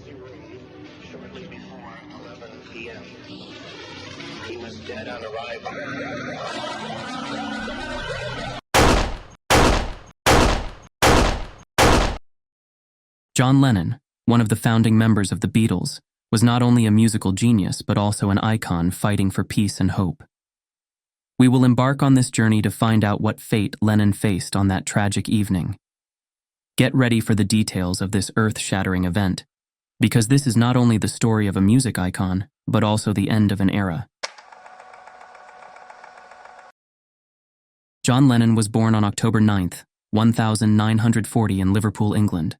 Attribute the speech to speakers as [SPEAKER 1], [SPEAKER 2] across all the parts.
[SPEAKER 1] emergency room shortly before 11 p.m. He was dead on arrival.
[SPEAKER 2] John Lennon, one of the founding members of the Beatles, was not only a musical genius but also an icon fighting for peace and hope. We will embark on this journey to find out what fate Lennon faced on that tragic evening. Get ready for the details of this earth-shattering event, because this is not only the story of a music icon, but also the end of an era. John Lennon was born on October 9th, 1940 in Liverpool, England.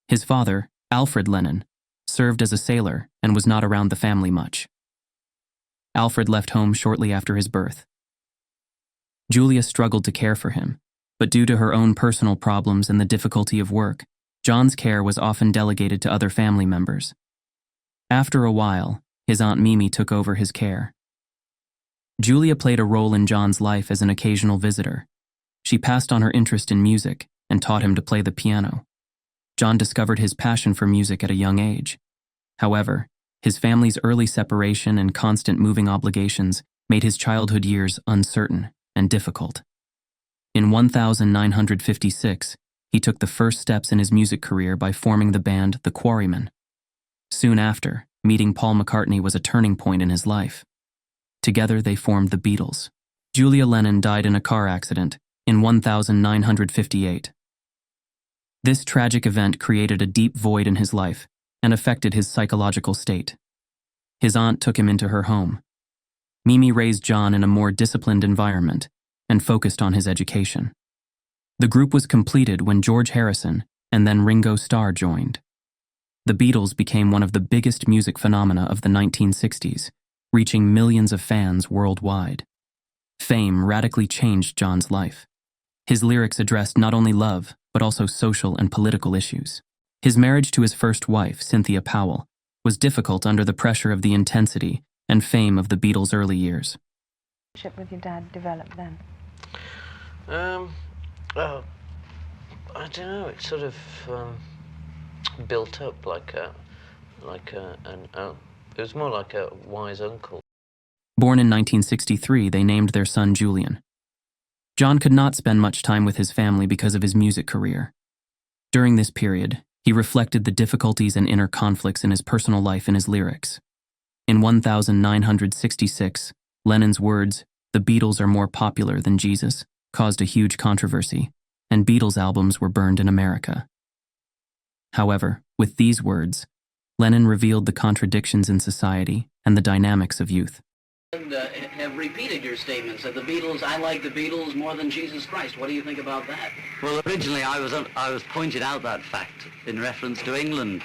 [SPEAKER 2] His father, Alfred Lennon, served as a sailor and was not around the family much. Alfred left home shortly after his birth. Julia struggled to care for him, but due to her own personal problems and the difficulty of work, John's care was often delegated to other family members. After a while, his Aunt Mimi took over his care. Julia played a role in John's life as an occasional visitor. She passed on her interest in music and taught him to play the piano. John discovered his passion for music at a young age. However, his family's early separation and constant moving obligations made his childhood years uncertain and difficult. In 1956, he took the first steps in his music career by forming the band The Quarrymen. Soon after, meeting Paul McCartney was a turning point in his life. Together they formed the Beatles. Julia Lennon died in a car accident in 1958. This tragic event created a deep void in his life and affected his psychological state. His aunt took him into her home. Mimi raised John in a more disciplined environment and focused on his education. The group was completed when George Harrison and then Ringo Starr joined. The Beatles became one of the biggest music phenomena of the 1960s, reaching millions of fans worldwide. Fame radically changed John's life. His lyrics addressed not only love, but also social and political issues. His marriage to his first wife, Cynthia Powell, was difficult under the pressure of the intensity and fame of the Beatles' early years.
[SPEAKER 3] With your dad developed then?
[SPEAKER 4] Well, I don't know. It sort of built up it was more like a wise uncle.
[SPEAKER 2] Born in 1963, they named their son Julian. John could not spend much time with his family because of his music career. During this period, he reflected the difficulties and inner conflicts in his personal life in his lyrics. In 1966, Lennon's words, "The Beatles are more popular than Jesus," caused a huge controversy, and Beatles albums were burned in America. However, with these words, Lennon revealed the contradictions in society and the dynamics of youth.
[SPEAKER 5] And have repeated your statements that the Beatles, I like the Beatles more than Jesus Christ. What do you think about that?
[SPEAKER 6] Well, originally I was pointed out that fact in reference to England,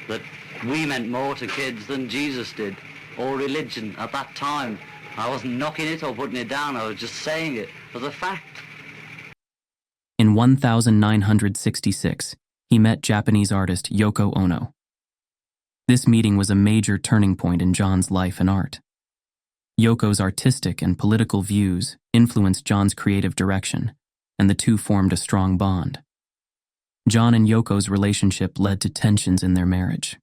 [SPEAKER 6] that we meant more to kids than Jesus did, or religion at that time. I wasn't knocking it or putting it down, I was just saying it as a fact.
[SPEAKER 2] In 1966, he met Japanese artist Yoko Ono. This meeting was a major turning point in John's life and art. Yoko's artistic and political views influenced John's creative direction, and the two formed a strong bond. John and Yoko's relationship led to tensions in their marriage.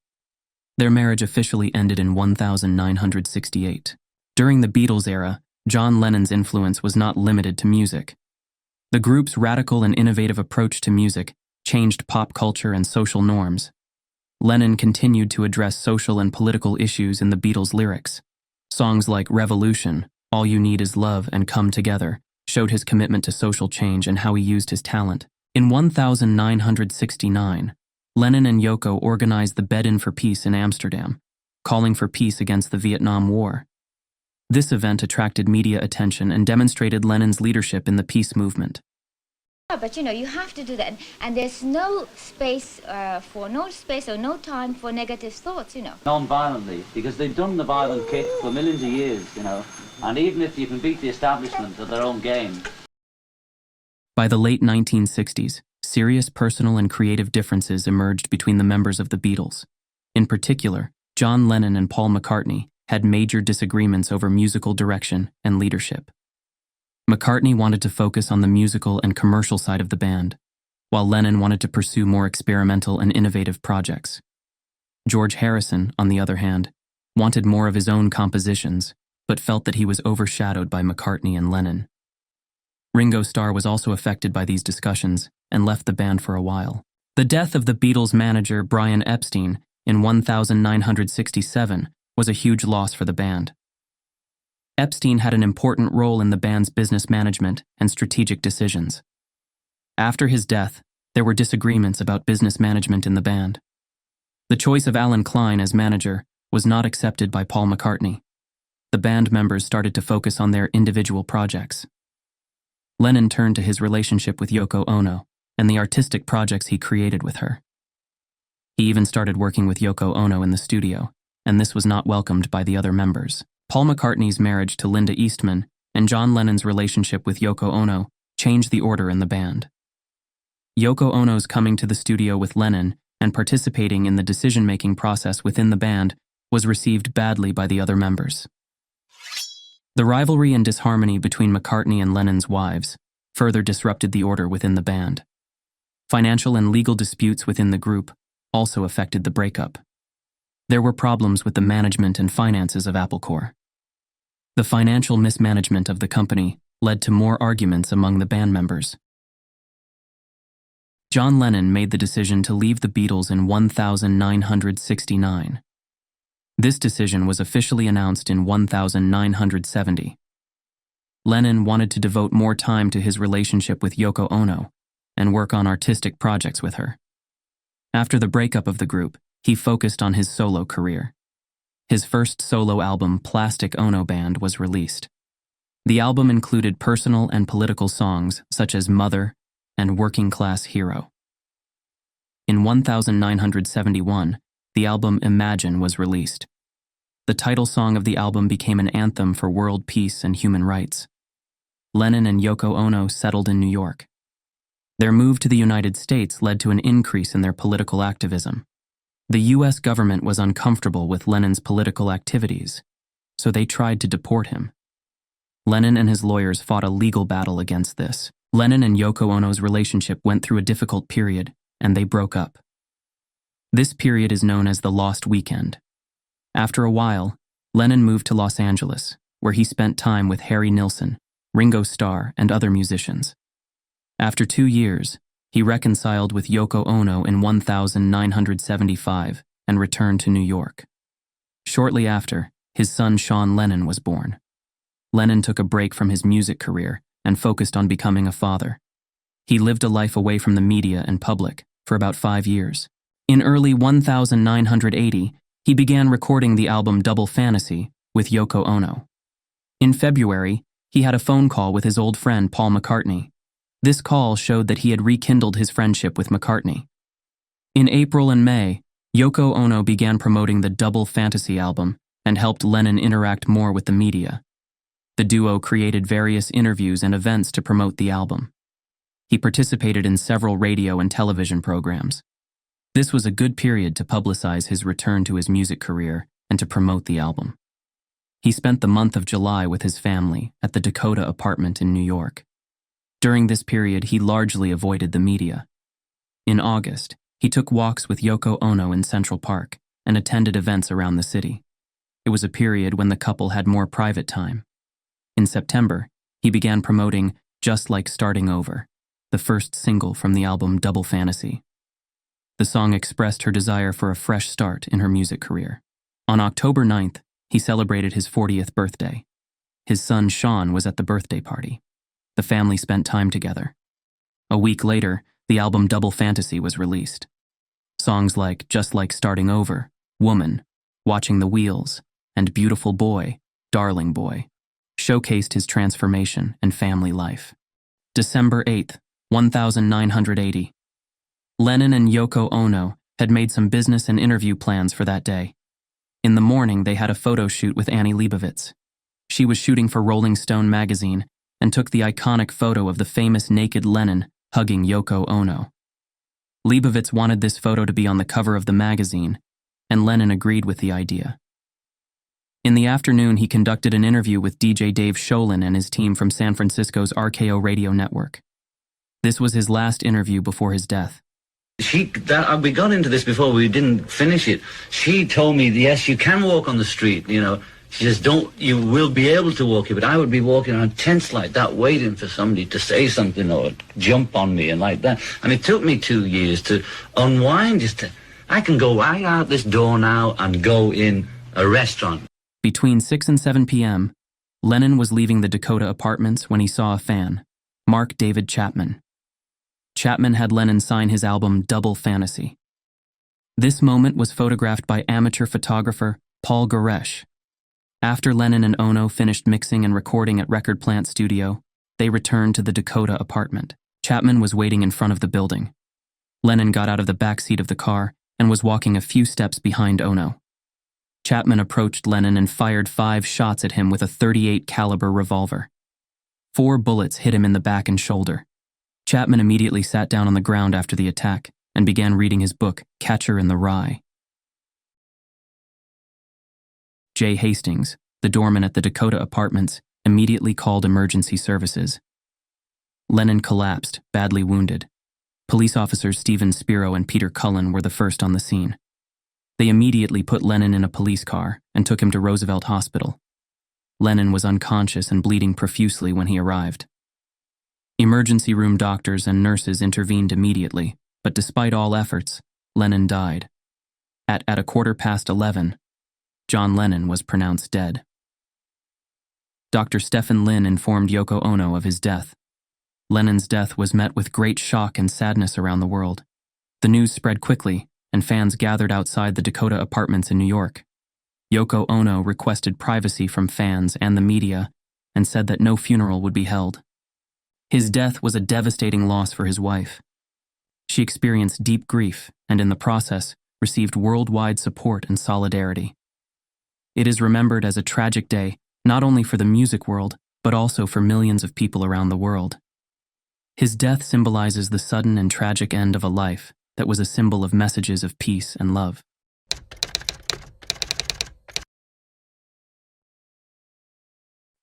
[SPEAKER 2] Their marriage officially ended in 1968. During the Beatles era, John Lennon's influence was not limited to music. The group's radical and innovative approach to music changed pop culture and social norms. Lennon continued to address social and political issues in the Beatles' lyrics. Songs like Revolution, All You Need Is Love, and Come Together showed his commitment to social change and how he used his talent. In 1969, Lennon and Yoko organized the Bed-In for Peace in Amsterdam, calling for peace against the Vietnam War. This event attracted media attention and demonstrated Lennon's leadership in the peace movement.
[SPEAKER 7] But you have to do that, and there's no space or no time for negative thoughts,
[SPEAKER 6] Non-violently, because they've done the violent kick for millions of years, and even if you can beat the establishment at their own game.
[SPEAKER 2] By the late 1960s, serious personal and creative differences emerged between the members of the Beatles. In particular, John Lennon and Paul McCartney had major disagreements over musical direction and leadership. McCartney wanted to focus on the musical and commercial side of the band, while Lennon wanted to pursue more experimental and innovative projects. George Harrison, on the other hand, wanted more of his own compositions, but felt that he was overshadowed by McCartney and Lennon. Ringo Starr was also affected by these discussions and left the band for a while. The death of the Beatles' manager Brian Epstein in 1967 was a huge loss for the band. Epstein had an important role in the band's business management and strategic decisions. After his death, there were disagreements about business management in the band. The choice of Alan Klein as manager was not accepted by Paul McCartney. The band members started to focus on their individual projects. Lennon turned to his relationship with Yoko Ono and the artistic projects he created with her. He even started working with Yoko Ono in the studio, and this was not welcomed by the other members. Paul McCartney's marriage to Linda Eastman and John Lennon's relationship with Yoko Ono changed the order in the band. Yoko Ono's coming to the studio with Lennon and participating in the decision-making process within the band was received badly by the other members. The rivalry and disharmony between McCartney and Lennon's wives further disrupted the order within the band. Financial and legal disputes within the group also affected the breakup. There were problems with the management and finances of Apple Corps. The financial mismanagement of the company led to more arguments among the band members. John Lennon made the decision to leave the Beatles in 1969. This decision was officially announced in 1970. Lennon wanted to devote more time to his relationship with Yoko Ono and work on artistic projects with her. After the breakup of the group, he focused on his solo career. His first solo album, Plastic Ono Band, was released. The album included personal and political songs such as Mother and Working Class Hero. In 1971, the album Imagine was released. The title song of the album became an anthem for world peace and human rights. Lennon and Yoko Ono settled in New York. Their move to the United States led to an increase in their political activism. The U.S. government was uncomfortable with Lennon's political activities, so they tried to deport him. Lennon and his lawyers fought a legal battle against this. Lennon and Yoko Ono's relationship went through a difficult period, and they broke up. This period is known as the Lost Weekend. After a while, Lennon moved to Los Angeles, where he spent time with Harry Nilsson, Ringo Starr, and other musicians. After 2 years, he reconciled with Yoko Ono in 1975 and returned to New York. Shortly after, his son Sean Lennon was born. Lennon took a break from his music career and focused on becoming a father. He lived a life away from the media and public for about 5 years. In early 1980, he began recording the album Double Fantasy with Yoko Ono. In February, he had a phone call with his old friend Paul McCartney. This call showed that he had rekindled his friendship with McCartney. In April and May, Yoko Ono began promoting the Double Fantasy album and helped Lennon interact more with the media. The duo created various interviews and events to promote the album. He participated in several radio and television programs. This was a good period to publicize his return to his music career and to promote the album. He spent the month of July with his family at the Dakota apartment in New York. During this period, he largely avoided the media. In August, he took walks with Yoko Ono in Central Park and attended events around the city. It was a period when the couple had more private time. In September, he began promoting Just Like Starting Over, the first single from the album Double Fantasy. The song expressed her desire for a fresh start in her music career. On October 9th, he celebrated his 40th birthday. His son Sean was at the birthday party. The family spent time together. A week later, the album Double Fantasy was released. Songs like Just Like Starting Over, Woman, Watching the Wheels, and Beautiful Boy, Darling Boy showcased his transformation and family life. December 8th, 1980. Lennon and Yoko Ono had made some business and interview plans for that day. In the morning, they had a photo shoot with Annie Leibovitz. She was shooting for Rolling Stone magazine and took the iconic photo of the famous naked Lennon hugging Yoko Ono. Leibovitz wanted this photo to be on the cover of the magazine, and Lennon agreed with the idea. In the afternoon, he conducted an interview with DJ Dave Sholin and his team from San Francisco's RKO radio network. This was his last interview before his death.
[SPEAKER 6] We got into this before, we didn't finish it. She told me, yes, you can walk on the street, you know. She says, you will be able to walk here, but I would be walking around tense like that, waiting for somebody to say something or jump on me and like that. And it took me 2 years to unwind, I can go right out this door now and go in a restaurant.
[SPEAKER 2] Between 6 and 7 p.m., Lennon was leaving the Dakota Apartments when he saw a fan, Mark David Chapman. Chapman had Lennon sign his album Double Fantasy. This moment was photographed by amateur photographer Paul Goresh. After Lennon and Ono finished mixing and recording at Record Plant Studio, they returned to the Dakota apartment. Chapman was waiting in front of the building. Lennon got out of the back seat of the car and was walking a few steps behind Ono. Chapman approached Lennon and fired 5 shots at him with a .38 caliber revolver. 4 bullets hit him in the back and shoulder. Chapman immediately sat down on the ground after the attack and began reading his book, Catcher in the Rye. Jay Hastings, the doorman at the Dakota Apartments, immediately called emergency services. Lennon collapsed, badly wounded. Police officers Stephen Spiro and Peter Cullen were the first on the scene. They immediately put Lennon in a police car and took him to Roosevelt Hospital. Lennon was unconscious and bleeding profusely when he arrived. Emergency room doctors and nurses intervened immediately, but despite all efforts, Lennon died. At 11:15, John Lennon was pronounced dead. Dr. Stephen Lin informed Yoko Ono of his death. Lennon's death was met with great shock and sadness around the world. The news spread quickly, and fans gathered outside the Dakota Apartments in New York. Yoko Ono requested privacy from fans and the media and said that no funeral would be held. His death was a devastating loss for his wife. She experienced deep grief and, in the process, received worldwide support and solidarity. It is remembered as a tragic day, not only for the music world, but also for millions of people around the world. His death symbolizes the sudden and tragic end of a life that was a symbol of messages of peace and love.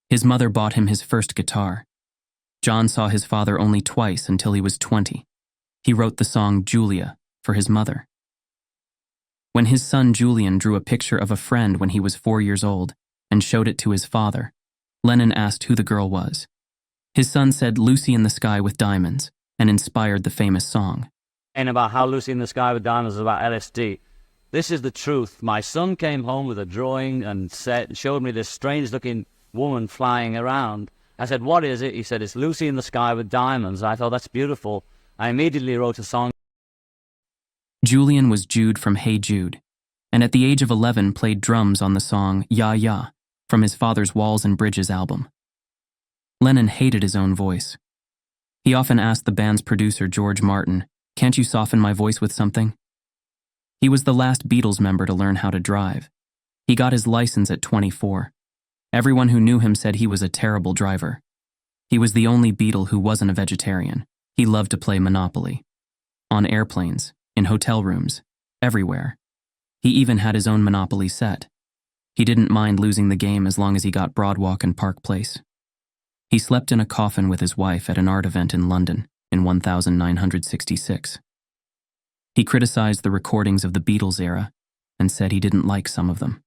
[SPEAKER 2] His mother bought him his first guitar. John saw his father only twice until he was 20. He wrote the song Julia for his mother. When his son Julian drew a picture of a friend when he was 4 years old and showed it to his father, Lennon asked who the girl was. His son said Lucy in the Sky with Diamonds and inspired the famous song.
[SPEAKER 8] And about how Lucy in the Sky with Diamonds is about LSD. This is the truth. My son came home with a drawing and showed me this strange-looking woman flying around. I said, "What is it?" He said, "It's Lucy in the Sky with Diamonds." I thought, that's beautiful. I immediately wrote a song.
[SPEAKER 2] Julian was Jude from Hey Jude, and at the age of 11 played drums on the song Ya Ya from his father's Walls and Bridges album. Lennon hated his own voice. He often asked the band's producer George Martin, "Can't you soften my voice with something?" He was the last Beatles member to learn how to drive. He got his license at 24. Everyone who knew him said he was a terrible driver. He was the only Beatle who wasn't a vegetarian. He loved to play Monopoly. On airplanes, in hotel rooms, everywhere. He even had his own Monopoly set. He didn't mind losing the game as long as he got Broadwalk and Park Place. He slept in a coffin with his wife at an art event in London in 1966. He criticized the recordings of the Beatles era and said he didn't like some of them.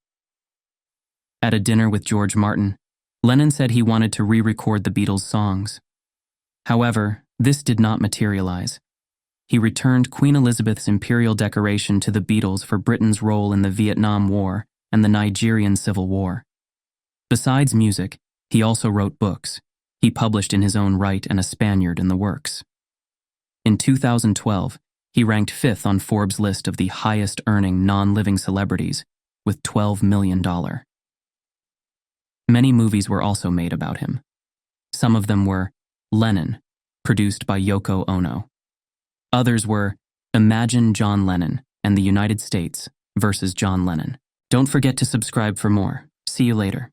[SPEAKER 2] At a dinner with George Martin, Lennon said he wanted to re-record the Beatles' songs. However, this did not materialize. He returned Queen Elizabeth's imperial decoration to the Beatles for Britain's role in the Vietnam War and the Nigerian Civil War. Besides music, he also wrote books. He published in his own right and A Spaniard in the Works. In 2012, he ranked 5th on Forbes' list of the highest-earning non-living celebrities with $12 million. Many movies were also made about him. Some of them were Lennon, produced by Yoko Ono. Others were Imagine John Lennon and the United States versus John Lennon. Don't forget to subscribe for more. See you later.